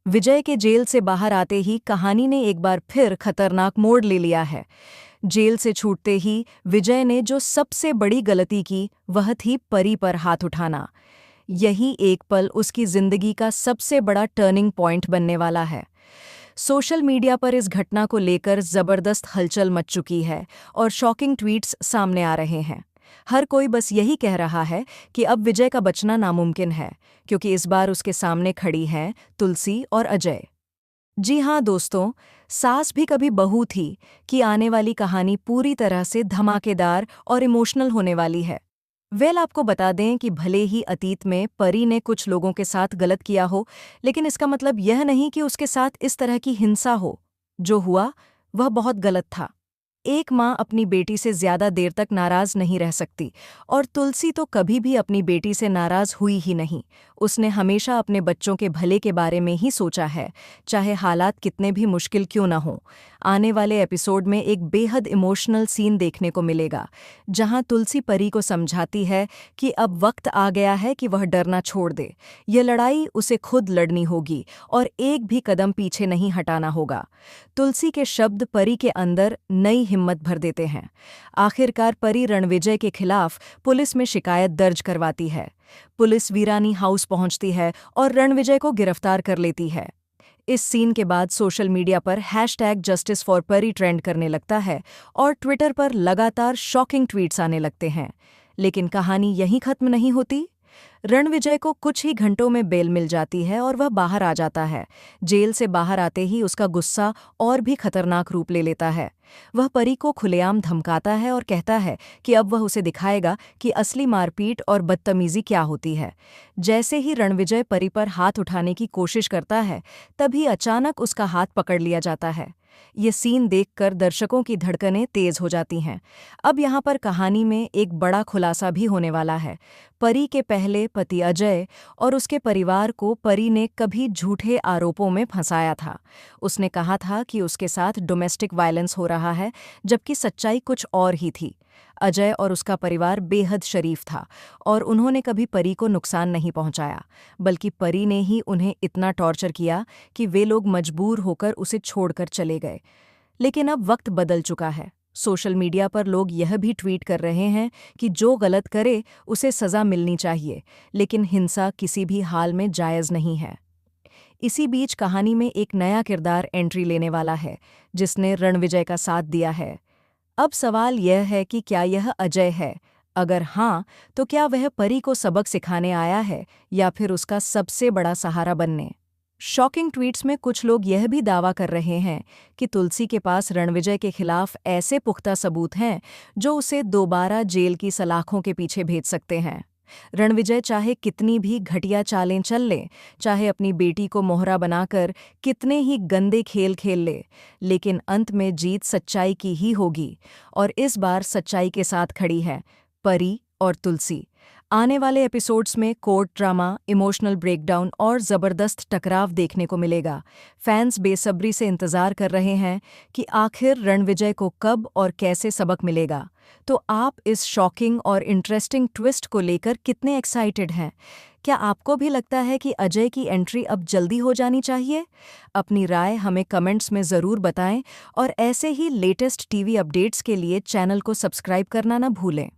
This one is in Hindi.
विजय के जेल से बाहर आते ही कहानी ने एक बार फिर खतरनाक मोड़ ले लिया है। जेल से छूटते ही विजय ने जो सबसे बड़ी गलती की वह थी परी पर हाथ उठाना। यही एक पल उसकी जिंदगी का सबसे बड़ा टर्निंग पॉइंट बनने वाला है। सोशल मीडिया पर इस घटना को लेकर जबरदस्त हलचल मच चुकी है और शॉकिंग ट्वीट्स सामने आ रहे हैं। हर कोई बस यही कह रहा है कि अब विजय का बचना नामुमकिन है, क्योंकि इस बार उसके सामने खड़ी हैं तुलसी और अजय। जी हाँ दोस्तों, सास भी कभी बहू थी कि आने वाली कहानी पूरी तरह से धमाकेदार और इमोशनल होने वाली है। आपको बता दें कि भले ही अतीत में परी ने कुछ लोगों के साथ गलत किया हो, लेकिन इसका मतलब यह नहीं कि उसके साथ इस तरह की हिंसा हो। जो हुआ वह बहुत गलत था। एक माँ अपनी बेटी से ज्यादा देर तक नाराज नहीं रह सकती, और तुलसी तो कभी भी अपनी बेटी से नाराज हुई ही नहीं। उसने हमेशा अपने बच्चों के भले के बारे में ही सोचा है, चाहे हालात कितने भी मुश्किल क्यों न हों। आने वाले एपिसोड में एक बेहद इमोशनल सीन देखने को मिलेगा, जहां तुलसी परी को समझाती है कि अब वक्त आ गया है कि वह डरना छोड़ दे। यह लड़ाई उसे खुद लड़नी होगी और एक भी कदम पीछे नहीं हटाना होगा। तुलसी के शब्द परी के अंदर नई हिम्मत भर देते हैं। आखिरकार परी रणविजय के खिलाफ पुलिस में शिकायत दर्ज करवाती है। पुलिस वीरानी हाउस पहुंचती है और रणविजय को गिरफ्तार कर लेती है। इस सीन के बाद सोशल मीडिया पर #जस्टिस फॉर परी ट्रेंड करने लगता है और ट्विटर पर लगातार शॉकिंग ट्वीट्स आने लगते हैं। लेकिन कहानी यहीं खत्म नहीं होती। रणविजय को कुछ ही घंटों में बेल मिल जाती है और वह बाहर आ जाता है। जेल से बाहर आते ही उसका गुस्सा और भी खतरनाक रूप ले लेता है। वह परी को खुलेआम धमकाता है और कहता है कि अब वह उसे दिखाएगा कि असली मारपीट और बदतमीजी क्या होती है। जैसे ही रणविजय परी पर हाथ उठाने की कोशिश करता है, तभी अचानक उसका हाथ पकड़ लिया जाता है। ये सीन देखकर दर्शकों की धड़कनें तेज हो जाती हैं। अब यहाँ पर कहानी में एक बड़ा खुलासा भी होने वाला है। परी के पहले पति अजय और उसके परिवार को परी ने कभी झूठे आरोपों में फंसाया था। उसने कहा था कि उसके साथ डोमेस्टिक वायलेंस हो रहा है, जबकि सच्चाई कुछ और ही थी। अजय और उसका परिवार बेहद शरीफ था और उन्होंने कभी परी को नुकसान नहीं पहुंचाया, बल्कि परी ने ही उन्हें इतना टॉर्चर किया कि वे लोग मजबूर होकर उसे छोड़कर चले गए। लेकिन अब वक्त बदल चुका है। सोशल मीडिया पर लोग यह भी ट्वीट कर रहे हैं कि जो गलत करे उसे सज़ा मिलनी चाहिए, लेकिन हिंसा किसी भी हाल में जायज़ नहीं है। इसी बीच कहानी में एक नया किरदार एंट्री लेने वाला है, जिसने रणविजय का साथ दिया है। अब सवाल यह है कि क्या यह अजय है? अगर हाँ, तो क्या वह परी को सबक सिखाने आया है या फिर उसका सबसे बड़ा सहारा बनने? शॉकिंग ट्वीट्स में कुछ लोग यह भी दावा कर रहे हैं कि तुलसी के पास रणविजय के खिलाफ ऐसे पुख्ता सबूत हैं जो उसे दोबारा जेल की सलाखों के पीछे भेज सकते हैं। रणविजय चाहे कितनी भी घटिया चालें चल ले, चाहे अपनी बेटी को मोहरा बनाकर कितने ही गंदे खेल खेल ले, लेकिन अंत में जीत सच्चाई की ही होगी। और इस बार सच्चाई के साथ खड़ी है परी और तुलसी। आने वाले एपिसोड्स में कोर्ट ड्रामा, इमोशनल ब्रेकडाउन और ज़बरदस्त टकराव देखने को मिलेगा। फैंस बेसब्री से इंतज़ार कर रहे हैं कि आखिर रणविजय को कब और कैसे सबक मिलेगा। तो आप इस शॉकिंग और इंटरेस्टिंग ट्विस्ट को लेकर कितने एक्साइटेड हैं? क्या आपको भी लगता है कि अजय की एंट्री अब जल्दी हो जानी चाहिए? अपनी राय हमें कमेंट्स में ज़रूर बताएं और ऐसे ही लेटेस्ट टीवी अपडेट्स के लिए चैनल को सब्सक्राइब करना न भूलें।